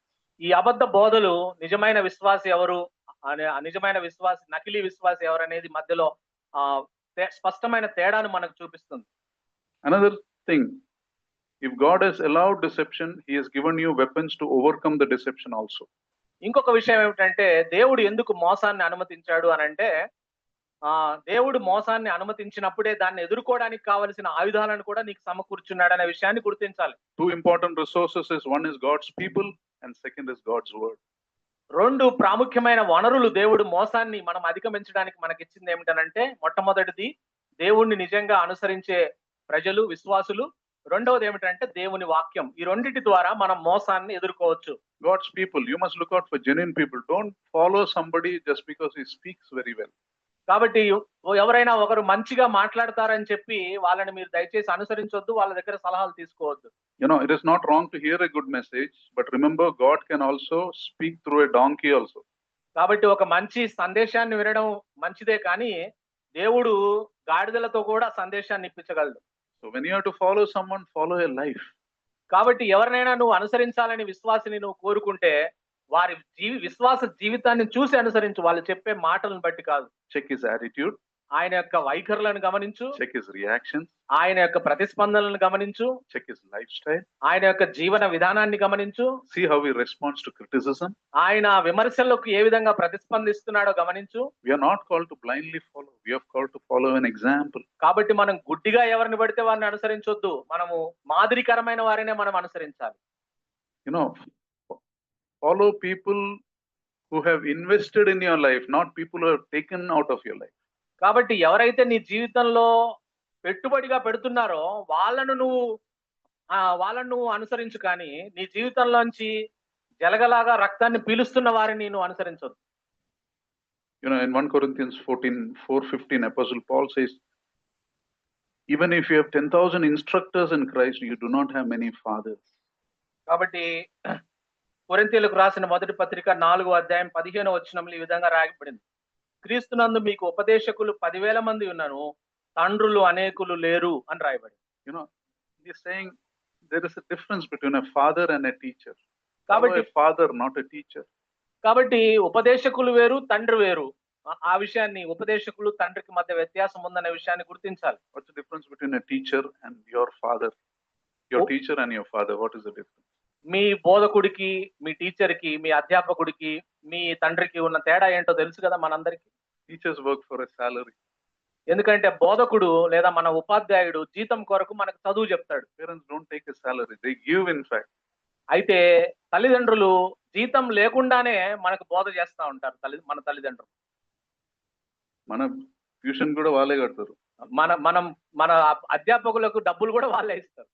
ఈ అబద్ధ బోధలు నిజమైన విశ్వాసి ఎవరు, నిజమైన విశ్వాసి నకిలీ విశ్వాసి ఎవరు అనేది మధ్యలో స్పష్టమైన తేడాను మనకు చూపిస్తుంది. Another thing, if God has allowed deception, he has given you weapons to overcome the deception also. ఇంకొక విషయం ఏమిటంటే, దేవుడు ఎందుకు మోసాన్ని అనుమతించాడు అనంటే, దేవుడు మోసాన్ని అనుమతించినప్పుడే దాన్ని ఎదుర్కోవడానికి కావలసిన ఆయుధాలను కూడా నీకు సమకూర్చున్నాడు అనే విషయాన్ని గుర్తించాలి. Two important resources is, one is God's people and second is God's word. రెండు ప్రాముఖ్యమైన వనరులు దేవుడు మోసాన్ని మనం అధిగమించడానికి మనకిచ్చింది ఏమిటనంటే, మొట్టమొదటిది దేవుణ్ణి నిజంగా అనుసరించే ప్రజలు, విశ్వాసులు. రెండవది ఏమిటంటే దేవుని వాక్యం. ఈ రెండింటి ద్వారా మనం మోసాన్ని ఎదుర్కోవచ్చు. God's people, you must look out for genuine people. Don't follow somebody just because he speaks very well. కాబట్టి ఎవరైనా ఒకరు మంచిగా మాట్లాడతారని చెప్పి వాళ్ళని మీరు దయచేసి అనుసరించొద్దు, వాళ్ళ దగ్గర సలహాలు తీసుకోవద్దు. It is not wrong to hear a good message, but remember God can also speak through a donkey also. కాబట్టి ఒక మంచి సందేశాన్ని వినడం మంచిదే, కానీ దేవుడు గాడిదలతో కూడా సందేశాన్ని ఇప్పించగలడు. So when you have to follow someone, follow a life. కాబట్టి ఎవరినైనా నువ్వు అనుసరించాలని విశ్వాసిని నువ్వు కోరుకుంటే వారి విశ్వాస జీవితాన్ని చూసి అనుసరించు, వాళ్ళు చెప్పే మాటలను బట్టి కాదు. Check his attitude, ఆయన యొక్క వైఖరులను గమనించు, check his reactions, ఆయన యొక్క ప్రతిస్పందనలను గమనించు, check his lifestyle, ఆయన యొక్క జీవన విధానాన్ని గమనించు, see how he responds to criticism. ఆయన విమర్శలకు ఏ విధంగా ప్రతిస్పందిస్తున్నాడో గమనించు. We are not called to blindly follow, we are called to follow an example. కాబట్టి మనం గుడ్డిగా ఎవరిని పడితే వారిని అనుసరించొద్దు, మనము మాదిరికరమైన వారినే మనం అనుసరించాలి. Follow people who have invested in your life, not people who have taken out of your life. కాబట్టి ఎవరైతే నీ జీవితంలో పెట్టుబడిగా పెడుతున్నారో వాళ్ళను నువ్వు అనుసరించు, కానీ నీ జీవితంలోంచి జలగలాగా రక్తాన్ని పీలుస్తున్న వారిని నువ్వు అనుసరించొద్దు. In 1 Corinthians 4:15, Apostle Paul says, even if you have 10,000 instructors in Christ, you do not have many fathers. కాబట్టి కొరింథీయులకు రాసిన మొదటి పత్రిక 4:15 ఈ విధంగా రాయబడింది, క్రీస్తునందు మీకు ఉపదేశకులు 10,000 మంది ఉన్నను, తండ్రులు అనేకులు లేరు అని రాయబడింది. He's saying there is a difference between a father and a teacher. కాబట్టి a father, not a teacher. కాబట్టి ఉపదేశకులు వేరు, తండ్రి వేరు. ఆ విషయాన్ని, ఉపదేశకులు తండ్రికి మధ్య వ్యత్యాసం ఉందనే విషయాన్ని గుర్తించాలి. What's the difference between a teacher and your father? Your teacher and your father, what is the difference? మీ బోధకుడికి, మీ టీచర్కి, మీ అధ్యాపకుడికి, మీ తండ్రికి ఉన్న తేడా ఏంటో తెలుసు కదా మనందరికి. Teachers work for a salary. ఎందుకంటే బోధకుడు లేదా మన ఉపాధ్యాయుడు జీతం కొరకు మనకు చదువు చెప్తాడు. Parents don't take a salary, they give in fact. అయితే తల్లిదండ్రులు జీతం లేకుండానే మనకు బోధ చేస్తా ఉంటారు. మన తల్లిదండ్రులు మన ట్యూషన్ కూడా వాళ్ళే కడతారు. మన అధ్యాపకులకు డబ్బులు కూడా వాళ్ళే ఇస్తారు.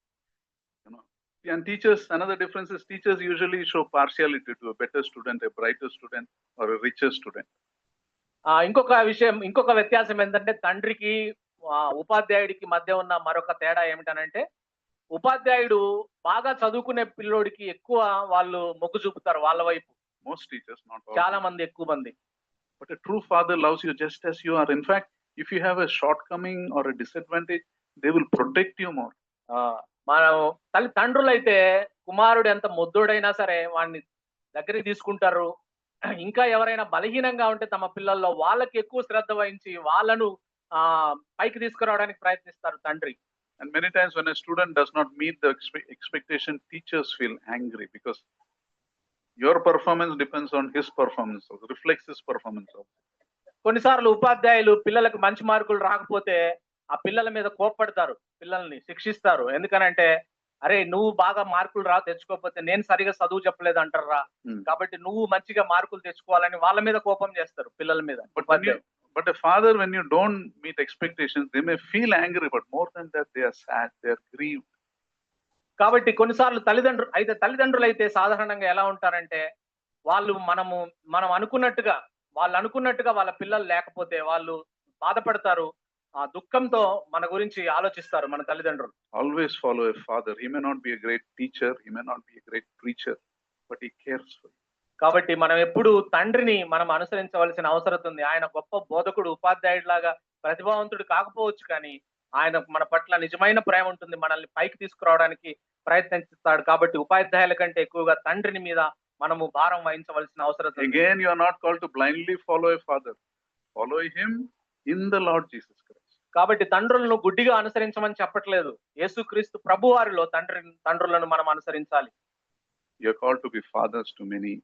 And teachers, another difference is teachers usually show partiality to a better student, a brighter student, or a richer student. ఇంకొక వ్యత్యాసం ఏంటంటే తండ్రికి ఉపాధ్యాయుడికి మధ్య ఉన్న మరొక తేడా ఏమిటనంటే, ఉపాధ్యాయుడు బాగా చదువుకునే పిల్లోడికి ఎక్కువ వాళ్ళు మొగ్గు చూపుతారు వాళ్ళ వైపు. Most teachers, not all. చాలా మంది, ఎక్కువ మంది. But a true father loves you just as you are. In fact, if you have a shortcoming or a disadvantage, they will protect you more. మనం తండ్రులైతే కుమారుడు ఎంత ముద్దుడైనా సరే వాడిని దగ్గరికి తీసుకుంటారు. ఇంకా ఎవరైనా బలహీనంగా ఉంటే తమ పిల్లల్లో వాళ్ళకి ఎక్కువ శ్రద్ధ వహించి వాళ్ళను పైకి తీసుకురావడానికి ప్రయత్నిస్తారు తండ్రి. And many times when a student does not meet the expectation, teachers feel angry because Your performance depends on his performance, also reflects his performance also. కొన్నిసార్లు ఉపాధ్యాయులు పిల్లలకు మంచి మార్కులు రాకపోతే ఆ పిల్లల మీద కోప్పడతారు, పిల్లల్ని శిక్షిస్తారు. ఎందుకనంటే అరే నువ్వు బాగా మార్కులు తెచ్చుకోకపోతే నేను సరిగా చదువు చెప్పలేదు అంటారా, కాబట్టి నువ్వు మంచిగా మార్కులు తెచ్చుకోవాలని వాళ్ళ మీద కోపం చేస్తారు, పిల్లల మీద. But a father, when you don't meet expectations, they may feel angry, but more than that, they are sad, they are grieved. కాబట్టి కొన్నిసార్లు తల్లిదండ్రులు అయితే సాధారణంగా ఎలా ఉంటారంటే వాళ్ళు మనం అనుకున్నట్టుగా వాళ్ళ పిల్లలు లేకపోతే వాళ్ళు బాధపడతారు, ఆ దుఃఖంతో మన గురించి ఆలోచిస్తారు మన తల్లిదండ్రులు. Always follow a father. He may not be a great teacher, he may not be a great preacher, but he cares for you. కాబట్టి మనం ఎప్పుడు తండ్రిని మనం అనుసరించవలసిన అవసరం ఉంది. ఆయన గొప్ప బోధకుడు, ఉపాధ్యాయుడిలాగా ప్రతిభావంతుడు కాకపోవచ్చు, కానీ ఆయన మన పట్ల నిజమైన ప్రేమ ఉంటుంది, మనల్ని పైకి తీసుకురావడానికి ప్రయత్నిస్తాడు. కాబట్టి ఉపాధ్యాయుల కంటే ఎక్కువగా తండ్రిని మీద మనము భారం వహించవలసిన అవసరం. Again, you are not called to blindly follow a father. Follow him in the Lord Jesus Christ. కాబట్టి తండ్రులను గుడ్డిగా అనుసరించమని చెప్పట్లేదు. యేసుక్రీస్తు ప్రభువారిలో తండ్రులను మనం అనుసరించాలి. You are called to be fathers to many.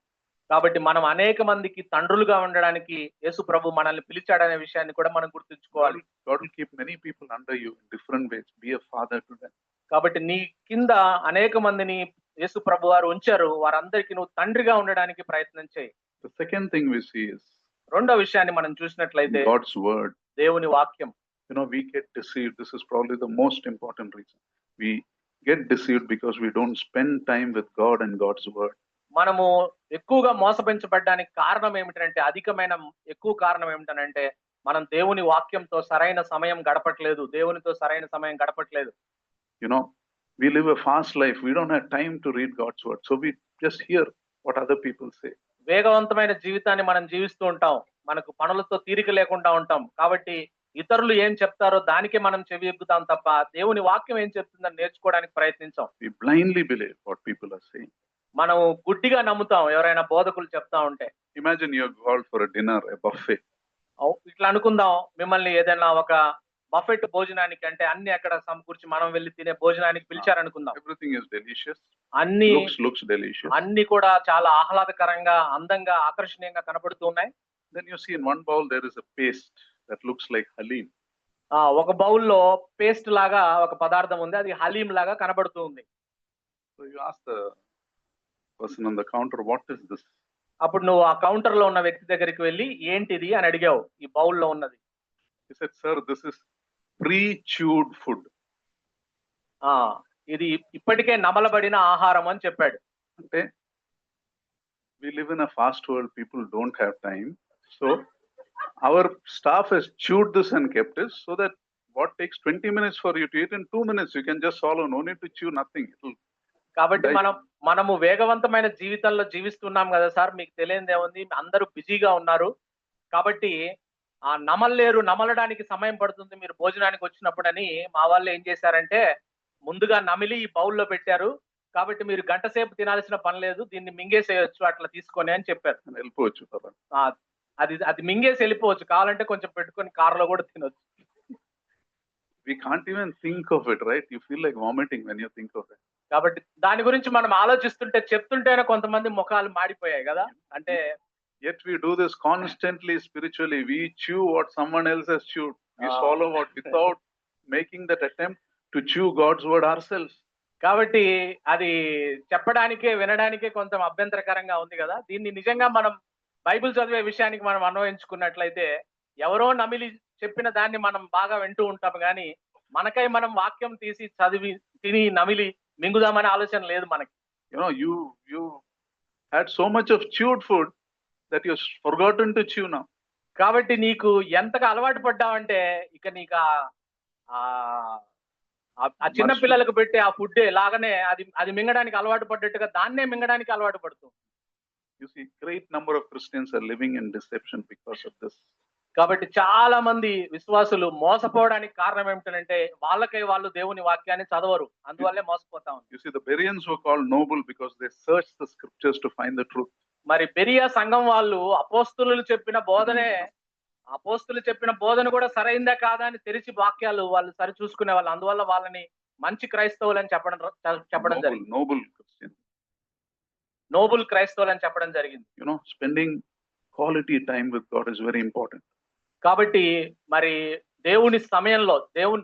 కాబట్టి మనం అనేక మందికి తండ్రులుగా ఉండడానికి యేసు ప్రభు మనల్ని పిలిచాడనే విషయాన్ని కూడా మనం గుర్తుంచుకోవాలి. God will keep many people under you in different ways. Be a father to them. కాబట్టి నీ కింద అనేక మందిని యేసు ప్రభు వారు ఉంచారు, వారందరికీ నువ్వు తండ్రిగా ఉండడానికి ప్రయత్నం చేయి. The second thing we see is రెండో విషయాన్ని మనం చూసినట్లయితే God's word. దేవుని వాక్యం. We get deceived. This is probably the most important reason. We get deceived because we don't spend time with God and God's word. మనము ఎక్కువగా మోసపించబడ్డానికి కారణం ఏమిటంటే ఎక్కువ కారణం ఏమిటనంటే మనం దేవుని వాక్యంతో సరైన సమయం గడపట్లేదు, దేవునితో సరైన సమయం గడపట్లేదు. We live a fast life. We don't have time to read God's word. So we just hear what other people say. వేగవంతమైన జీవితాన్ని మనం జీవిస్తూ ఉంటాం, మనకు పనులతో తీరిక లేకుండా ఉంటాం. కాబట్టి ఇతరులు ఏం చెప్తారో దానికే మనం చెవి ఎగ్గుతాం తప్ప దేవుని వాక్యం ఏం చెప్తుందని నేర్చుకోవడానికి ప్రయత్నించాం. We blindly believe what people are saying. మనం గుడ్డిగా నమ్ముతాం ఎవరైనా బోధకులు చెప్తా ఉంటే. Imagine you're called for a dinner, a buffet. ఇట్లా అనుకుందాం, మిమ్మల్ని ఏదైనా ఒక బఫెట్ భోజనానికి, అంటే అన్ని అక్కడ సమకూర్చి మనం వెళ్ళి తినే భోజనానికి పిలిచారనుకుందాం. Everything is delicious. అన్ని looks delicious. అన్ని కూడా చాలా ఆహ్లాదకరంగా, అందంగా, ఆకర్షణీయంగా కనబడుతూ ఉన్నాయి. Then you see in one bowl there is a paste that looks like halim. ఒక బౌల్లో పేస్ట్ లాగా ఒక పదార్థం ఉంది, అది హలీం లాగా కనబడుతూ ఉంది. So you ask the person on the counter, what is this? అప్పుడు నువ్వు ఆ కౌంటర్ లో ఉన్న వ్యక్తి దగ్గరికి వెళ్ళి ఏంటిది అని అడిగావు, ఈ బౌల్లో ఉన్నది. He said, sir, this is pre-chewed food. ఇది ఇప్పటికే నమలబడిన ఆహారం అని చెప్పాడు. అంటే we live in a fast world, people don't have time. So our staff has chewed this and kept it so that what takes 20 minutes for you to eat, in 2 minutes you can just swallow, no need to chew nothing. కాబట్టి మనము వేగవంతమైన జీవితంలో జీవిస్తున్నాం కదా sir, మీకు తెలియదు ఏముంది, అందరూ బిజీగా ఉన్నారు, కాబట్టి నమలడానికి సమయం పడుతుంది మీరు భోజనానికి వచ్చినప్పుడు అని మా వాళ్ళు ఏం చేశారంటే ముందుగా నమిలి ఈ బౌల్లో పెట్టారు, కాబట్టి మీరు గంట సేపు తినాల్సిన పని లేదు, దీన్ని మింగేసేయచ్చు అట్లా తీసుకొని అని చెప్పారు. వెళ్ళిపోవచ్చు, అది మింగేసి వెళ్ళిపోవచ్చు, కావాలంటే కొంచెం పెట్టుకొని కారులో కూడా తినొచ్చు. We can't even think of it, right? You feel like vomiting when you think of it. కాబట్టి దాని గురించి మనం ఆలోచిస్తుంటే, చెప్తుంటేనే కొంతమంది ముఖాలు మాడిపోయాయి కదా. అంటే yet we do this constantly spiritually. We chew what someone else has chewed. We swallow what without making that attempt to chew God's word ourselves. కాబట్టి అది చెప్పడానికే వినడానికే కొంచెం అభ్యంతరకరంగా ఉంది కదా. దీన్ని నిజంగా మనం బైబిల్ చదివే విషయానికి మనం అన్వయించుకున్నట్లయితే ఎవరో నమిలి చెప్పిన దాన్ని మనం బాగా వింటూ ఉంటాం, కానీ మనకై మనం వాక్యం తీసి చదివి తిని నమిలి మింగుదామనే ఆలోచన లేదు మనకి. You had so much of chewed food that you've forgotten to chew now. కాబట్టి నీకు ఎంతగా అలవాటు పడ్డావంటే ఇక నీకు ఆ చిన్న పిల్లలకు పెట్టే ఆ ఫుడ్ లాగానే అది మింగడానికి అలవాటు పడ్డట్టుగా దాన్నే మింగడానికి అలవాటు పడుతుంది. You see, great number of Christians are living in deception because of this. కాబట్టి చాలా మంది విశ్వాసులు మోసపోవడానికి కారణం ఏమిటంటే వాళ్ళకై వాళ్ళు దేవుని వాక్యాన్ని చదవరు, అందువల్లే మోసపోతా ఉంది. You see, the Bereans were called noble because they searched the scriptures to find the truth. మరి బెరియా సంఘం వాళ్ళు అపోస్తులు చెప్పిన బోధన కూడా సరైందా కాదా అని తెరిచి వాక్యాలు వాళ్ళు సరి చూసుకునే వాళ్ళు, అందువల్ల వాళ్ళని మంచి క్రైస్తవులు అని చెప్పడం జరిగింది. Noble Christian. నోబుల్ క్రైస్తవులు అని చెప్పడం జరిగింది. Spending quality time with God is very important. కాబట్టి మరి దేవుని సమయంలో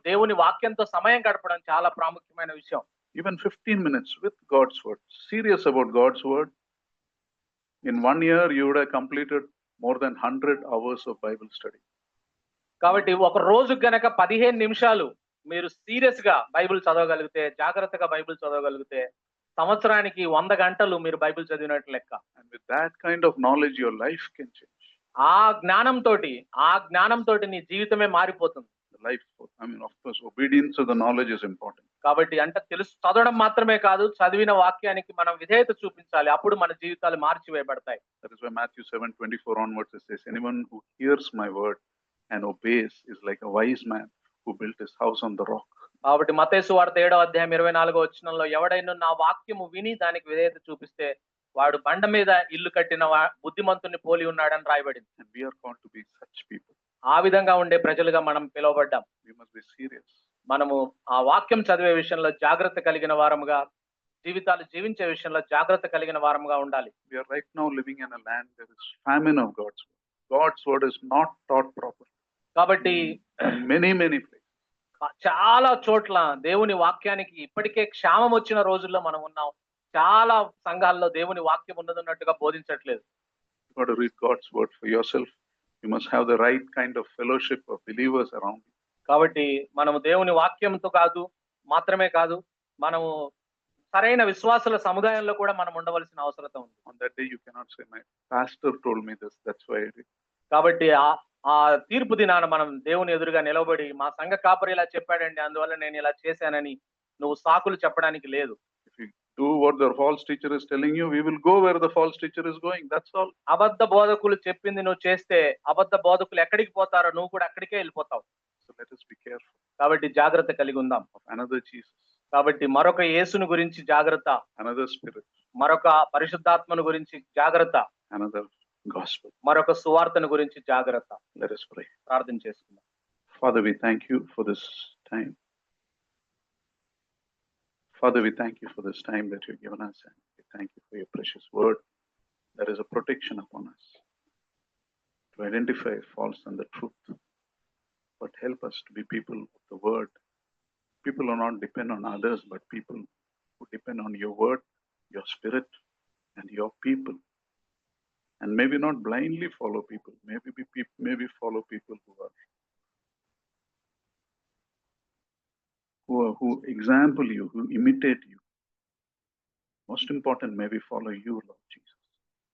దేవుని వాక్యంతో సమయం గడపడం చాలా ప్రాముఖ్యమైన విషయం. Even 15 minutes with God's word. Serious about God's word. In 1 year, you would have completed more than 100 hours of Bible study. కాబట్టి ఒక రోజు గనక 15 నిమిషాలు మీరు సీరియస్ గా బైబిల్ చదవగలిగితే, జాగ్రత్తగా బైబిల్ చదవగలిగితే సంవత్సరానికి 100 గంటలు మీరు బైబిల్ చదివినట్లు లెక్క. And with that kind of knowledge, your life can change. ఆ జ్ఞానంతోటి నీ జీవితమే మారిపోతుంది. Life, of course, obedience to the knowledge is important. కాబట్టి అంటే చదవడం మాత్రమే కాదు, చదివిన వాక్యానికి మనం విధేయత చూపించాలి. అప్పుడు మన జీవితాలు మార్చివేయబడతాయి. That is why Matthew 7:24 onwards it says, anyone who hears my word and obeys is like a wise man who built his house on the rock. కాబట్టి మత్తయి సువార్త 7వ అధ్యాయం 24వ వచనంలో ఎవడైనా నా వాక్యము విని దానికి విధేయత చూపిస్తే వాడు బండ మీద ఇల్లు కట్టిన బుద్ధిమంతుని పోలి ఉన్నాడని రాయబడింది. And we are called to be such people. ఆ విధంగా ఉండే ప్రజలుగా మనం పిలువబడ్డాం. We must be serious. మనము ఆ వాక్యం చదివే విషయంలో జాగ్రత్త కలిగిన వారముగా, జీవితాలు జీవించే విషయంలో జాగ్రత్త కలిగిన వారముగా ఉండాలి. We are right now living in a land there is famine of God's word. God's word is not taught properly. కాబట్టి many places. చాలా చోట్ల దేవుని వాక్యానికి ఇప్పటికే క్షామం వచ్చిన రోజుల్లో మనం ఉన్నాం. చాలా సంఘాల్లో దేవుని వాక్యం ఉన్నట్టుగా బోధించట్లేదు. You got to read God's word for yourself. You must have the right kind of fellowship of believers around you. కాబట్టి మనము దేవుని వాక్యంతో మాత్రమే కాదు, మనము సరైన విశ్వాసుల సముదాయంలో కూడా మనం ఉండవలసిన అవసరం ఉంది. On that day you cannot say my pastor told me this, that's why I did. కాబట్టి ఆ తీర్పు దినాన మనం దేవుని ఎదురుగా నిలబడి మా సంఘ కాపరి ఇలా చెప్పాడండి అందువల్ల నేను ఇలా చేశానని నువ్వు సాకులు చెప్పడానికి లేదు. If you do what the false teacher is telling you, we will go where the false teacher is going. That's all. అబద్ధ బోధకులు చెప్పింది నువ్వు చేస్తే అబద్ధ బోధకులు ఎక్కడికి పోతారో నువ్వు కూడా అక్కడికే వెళ్ళిపోతావు. So let us be careful. కాబట్టి జాగ్రత్త కలిగి ఉందాం. Another Jesus. కాబట్టి మరొక యేసును గురించి జాగ్రత్త. Another spirit. మరొక పరిశుద్ధాత్మను గురించి జాగ్రత్త. Another gospel. మరొక సువార్తను గురించి జాగ్రత్త. Let us pray. ప్రార్థన చేసుకుందాం. Father, we thank you for this time. Father, we thank you for this time that you've given us, and we thank you for your precious word. There is a protection upon us to identify false and the truth. But help us to be people of the word. People who not depend on others, but people who depend on your word, your spirit, and your people. And maybe not blindly follow people. Maybe follow people who example you, who imitate you. Most important, maybe follow you, Lord Jesus.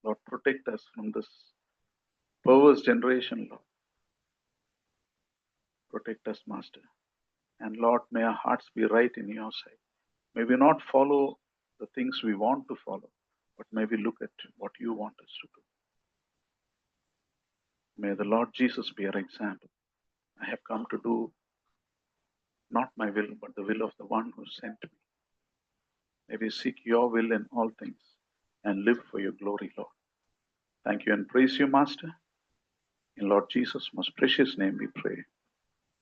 Lord, protect us from this perverse generation, Lord. Protect us, Master. And Lord, may our hearts be right in your sight. May we not follow the things we want to follow, but may we look at what you want us to do. May the Lord Jesus be our example. I have come to do not my will, but the will of the one who sent me. May we seek your will in all things and live for your glory, Lord. Thank you and praise you, Master. In Lord Jesus' most precious name we pray.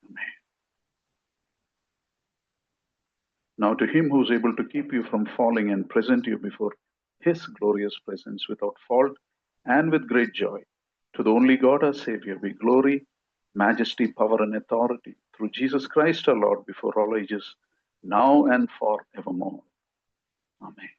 Amen. Now to him who is able to keep you from falling and present you before his glorious presence without fault and with great joy, to the only God our Savior be glory, majesty, power and authority through Jesus Christ our Lord before all ages, now and forevermore. Amen.